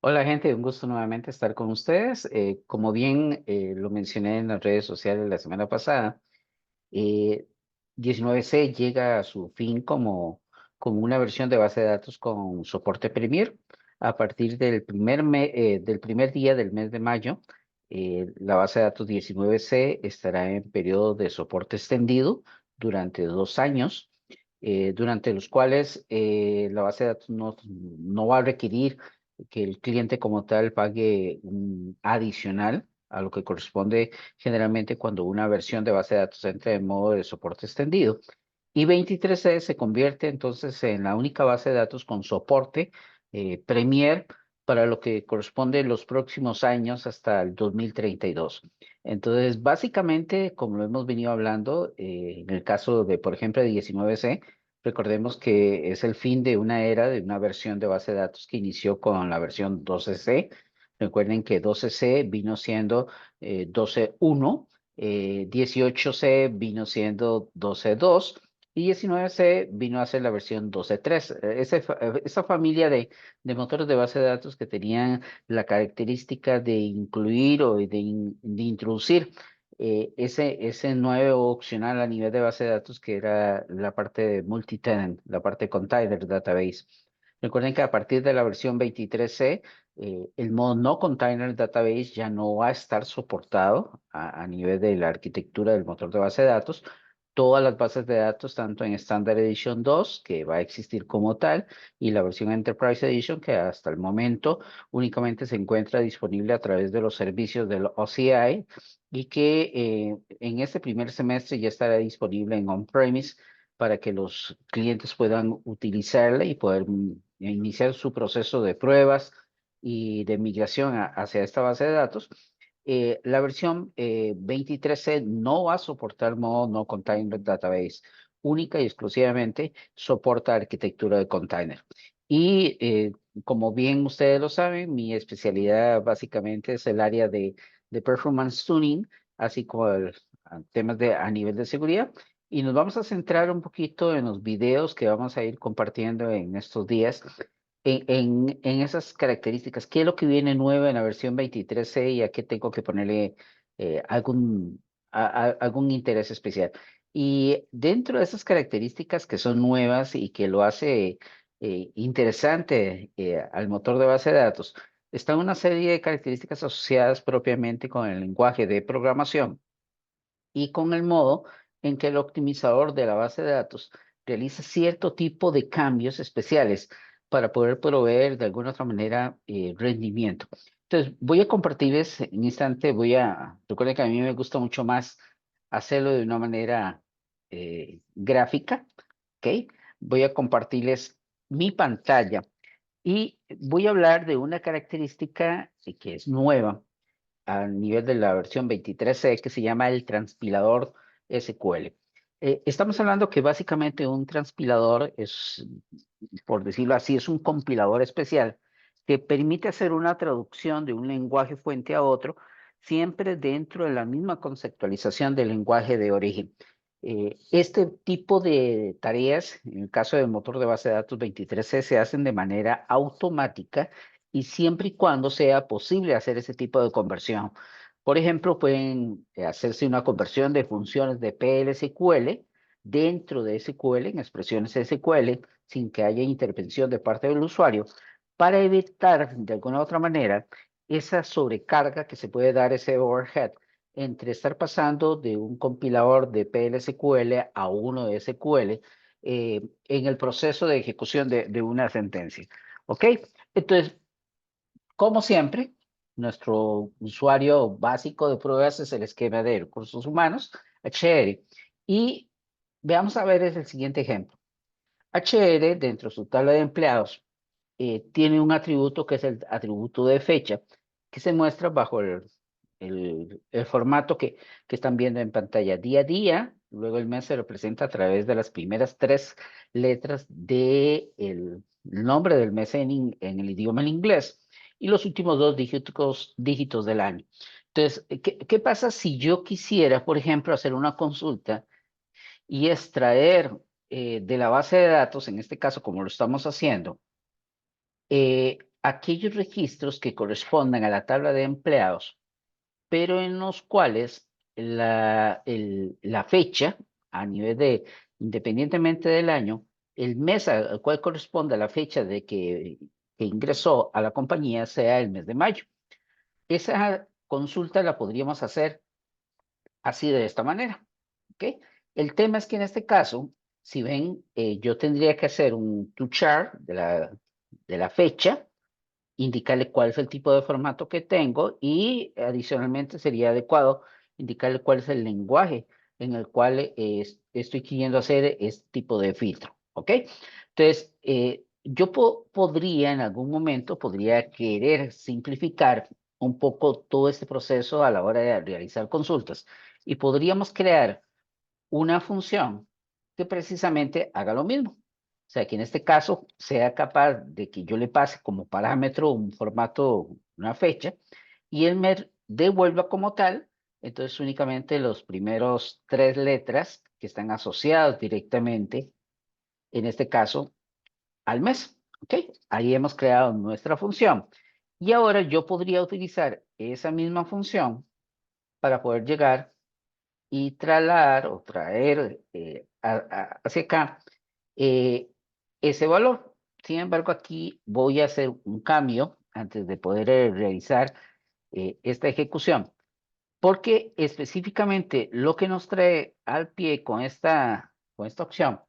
Hola gente, un gusto nuevamente estar con ustedes. Como bien lo mencioné en las redes sociales la semana pasada, eh, 19C llega a su fin como una versión de base de datos con soporte Premier. A partir del primer día del mes de mayo, la base de datos 19C estará en periodo de soporte extendido durante 2 años, durante los cuales la base de datos no va a requerir que el cliente como tal pague un adicional a lo que corresponde generalmente cuando una versión de base de datos entra en modo de soporte extendido. Y 23C se convierte entonces en la única base de datos con soporte Premier para lo que corresponde los próximos años hasta el 2032. Entonces, básicamente, como lo hemos venido hablando, en el caso de, por ejemplo, de 19C, recordemos que es el fin de una era de una versión de base de datos que inició con la versión 12C. Recuerden que 12C vino siendo 12.1, 18C vino siendo 12.2 y 19C vino a ser la versión 12.3. Esa familia de motores de base de datos que tenían la característica de incluir o de introducir ese nuevo opcional a nivel de base de datos que era la parte de multitenant, la parte de container database. Recuerden que a partir de la versión 23C, el modo no container database ya no va a estar soportado a nivel de la arquitectura del motor de base de datos. Todas las bases de datos, tanto en Standard Edition 2, que va a existir como tal, y la versión Enterprise Edition, que hasta el momento únicamente se encuentra disponible a través de los servicios del OCI y que en este primer semestre ya estará disponible en on-premise para que los clientes puedan utilizarla y poder iniciar su proceso de pruebas y de migración hacia esta base de datos. La versión 23C no va a soportar modo no container database, única y exclusivamente soporta arquitectura de container. Y como bien ustedes lo saben, mi especialidad básicamente es el área de performance tuning, así como temas a nivel de seguridad. Y nos vamos a centrar un poquito en los videos que vamos a ir compartiendo en estos días en esas características. ¿Qué es lo que viene nuevo en la versión 23C y a qué tengo que ponerle algún interés especial? Y dentro de esas características que son nuevas y que lo hace interesante al motor de base de datos, está una serie de características asociadas propiamente con el lenguaje de programación y con el modo en que el optimizador de la base de datos realiza cierto tipo de cambios especiales para poder proveer de alguna otra manera rendimiento. Entonces, voy a compartirles en un instante, recuerden que a mí me gusta mucho más hacerlo de una manera gráfica, ¿ok? Voy a compartirles mi pantalla y voy a hablar de una característica que es nueva a nivel de la versión 23C que se llama el transpilador SQL. Estamos hablando que básicamente un transpilador es, por decirlo así, es un compilador especial que permite hacer una traducción de un lenguaje fuente a otro, siempre dentro de la misma conceptualización del lenguaje de origen. Este tipo de tareas, en el caso del motor de base de datos 23C, se hacen de manera automática y siempre y cuando sea posible hacer ese tipo de conversión. Por ejemplo, pueden hacerse una conversión de funciones de PL/SQL dentro de SQL, en expresiones SQL, sin que haya intervención de parte del usuario, para evitar de alguna u otra manera esa sobrecarga que se puede dar, ese overhead, entre estar pasando de un compilador de PL/SQL a uno de SQL en el proceso de ejecución de una sentencia. ¿Ok? Entonces, como siempre, nuestro usuario básico de pruebas es el esquema de recursos humanos, HR. Y veamos a ver el siguiente ejemplo. HR, dentro de su tabla de empleados, tiene un atributo que es el atributo de fecha, que se muestra bajo el formato que están viendo en pantalla día a día. Luego el mes se representa a través de las primeras tres letras del nombre del mes en el idioma en inglés y los últimos dos dígitos del año. Entonces, ¿qué pasa si yo quisiera, por ejemplo, hacer una consulta y extraer de la base de datos, en este caso como lo estamos haciendo, aquellos registros que correspondan a la tabla de empleados, pero en los cuales la fecha, a nivel de, independientemente del año, el mes al cual corresponde a la fecha de que ingresó a la compañía sea el mes de mayo. Esa consulta la podríamos hacer así de esta manera, ¿ok? El tema es que en este caso, si ven, yo tendría que hacer un to chart de la fecha, indicarle cuál es el tipo de formato que tengo y adicionalmente sería adecuado indicarle cuál es el lenguaje en el cual estoy queriendo hacer este tipo de filtro, ¿ok? Entonces, yo podría en algún momento, podría querer simplificar un poco todo este proceso a la hora de realizar consultas y podríamos crear una función que precisamente haga lo mismo. O sea, que en este caso sea capaz de que yo le pase como parámetro un formato, una fecha, y él me devuelva como tal, entonces únicamente los primeros 3 letras que están asociados directamente, en este caso, al mes. ¿Ok? Ahí hemos creado nuestra función. Y ahora yo podría utilizar esa misma función para poder llegar y trasladar o traer hacia acá eh, ese valor. Sin embargo, aquí voy a hacer un cambio antes de poder realizar esta ejecución, porque específicamente lo que nos trae al pie con esta opción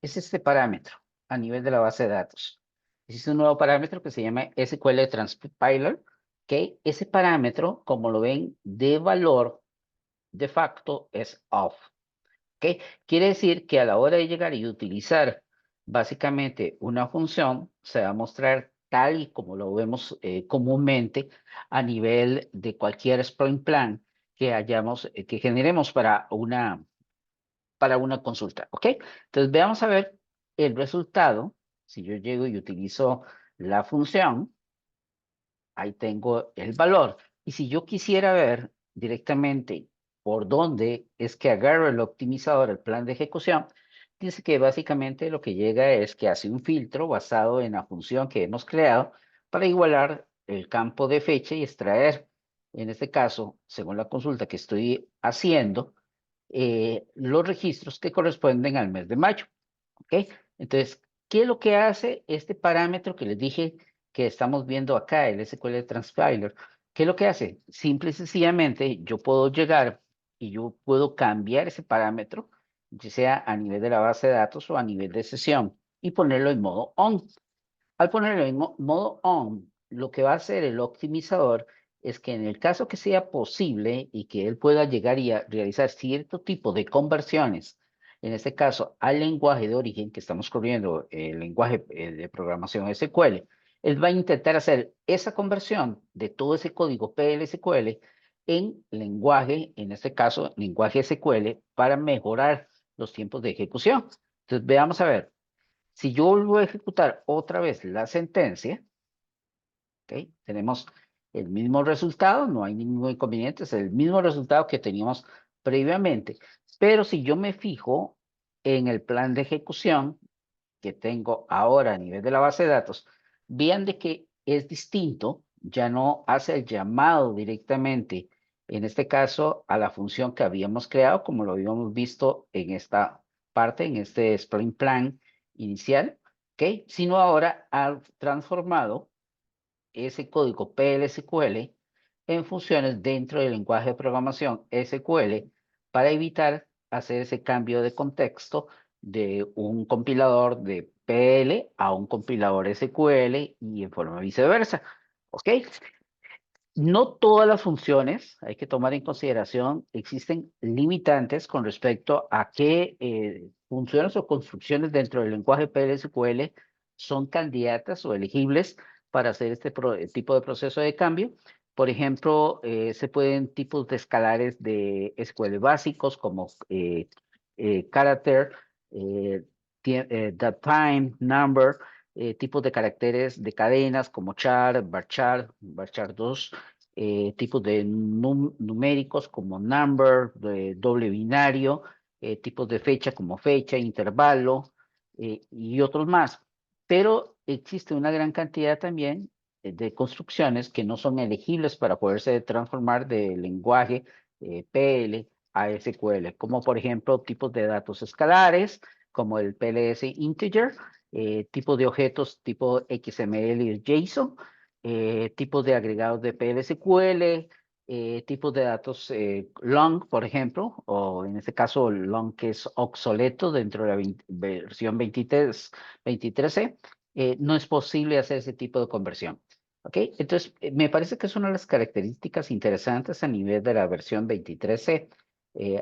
es este parámetro a nivel de la base de datos. Existe un nuevo parámetro que se llama SQL Transpiler, que ese parámetro, como lo ven, de valor de facto es off. ¿Ok? Quiere decir que a la hora de llegar y utilizar básicamente una función, se va a mostrar tal y como lo vemos comúnmente a nivel de cualquier sprint plan que hayamos, que generemos para una consulta. ¿Ok? Entonces veamos a ver el resultado. Si yo llego y utilizo la función, ahí tengo el valor. Y si yo quisiera ver directamente por dónde es que agarro el optimizador, el plan de ejecución, dice que básicamente lo que llega es que hace un filtro basado en la función que hemos creado para igualar el campo de fecha y extraer, en este caso, según la consulta que estoy haciendo, los registros que corresponden al mes de mayo. ¿Ok? Entonces, ¿qué es lo que hace este parámetro que les dije que estamos viendo acá, el SQL Transpiler? ¿Qué es lo que hace? Simple y sencillamente, yo puedo llegar y yo puedo cambiar ese parámetro, ya sea a nivel de la base de datos o a nivel de sesión, y ponerlo en modo on. Al ponerlo en modo on, lo que va a hacer el optimizador es que en el caso que sea posible y que él pueda llegar y a realizar cierto tipo de conversiones, en este caso al lenguaje de origen que estamos corriendo, el lenguaje de programación SQL, él va a intentar hacer esa conversión de todo ese código PLSQL en lenguaje, en este caso lenguaje SQL, para mejorar los tiempos de ejecución. Entonces veamos a ver. Si yo vuelvo a ejecutar otra vez la sentencia, ¿ok? Tenemos el mismo resultado, no hay ningún inconveniente, es el mismo resultado que teníamos previamente. Pero si yo me fijo en el plan de ejecución que tengo ahora a nivel de la base de datos, vean de que es distinto, ya no hace el llamado directamente, en este caso, a la función que habíamos creado, como lo habíamos visto en esta parte, en este sprint plan inicial, ¿ok? Sino ahora ha transformado ese código PLSQL en funciones dentro del lenguaje de programación SQL para evitar hacer ese cambio de contexto de un compilador de PL a un compilador SQL y en forma viceversa. ¿Ok? No todas las funciones, hay que tomar en consideración, existen limitantes con respecto a qué funciones o construcciones dentro del lenguaje PLSQL son candidatas o elegibles para hacer este tipo de proceso de cambio. Por ejemplo, se pueden tipos de escalares de SQL básicos como character, eh, that time, number, tipos de caracteres de cadenas como char, varchar 2, tipos de numéricos como number, de doble binario, tipos de fecha como fecha, intervalo y otros más. Pero existe una gran cantidad también de construcciones que no son elegibles para poderse transformar de lenguaje PL a SQL, como por ejemplo tipos de datos escalares, como el PLS integer, tipos de objetos tipo XML y JSON, tipos de agregados de PLSQL, tipos de datos long, por ejemplo, o en este caso long que es obsoleto dentro de la versión 23C, no es posible hacer ese tipo de conversión. ¿Ok? Entonces, me parece que es una de las características interesantes a nivel de la versión 23C,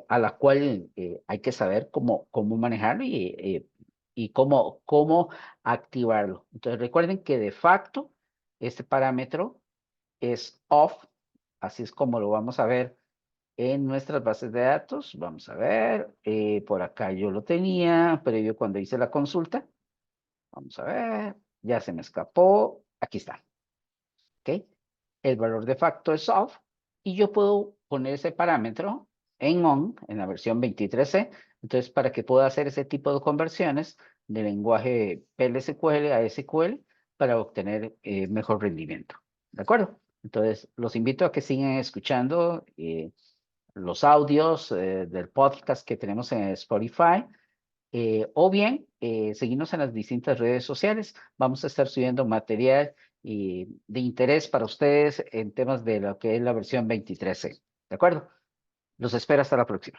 a la cual hay que saber cómo manejarlo y cómo activarlo. Entonces, recuerden que de facto, este parámetro es off, así es como lo vamos a ver en nuestras bases de datos. Vamos a ver, por acá yo lo tenía previo cuando hice la consulta. Vamos a ver, ya se me escapó. Aquí está. ¿Ok? El valor de facto es off y yo puedo poner ese parámetro en on en la versión 23C. Entonces, para que pueda hacer ese tipo de conversiones de lenguaje PLSQL a SQL para obtener mejor rendimiento. ¿De acuerdo? Entonces, los invito a que sigan escuchando los audios del podcast que tenemos en Spotify o bien seguirnos en las distintas redes sociales. Vamos a estar subiendo material de interés para ustedes en temas de lo que es la versión 23C. ¿De acuerdo? Los espero hasta la próxima.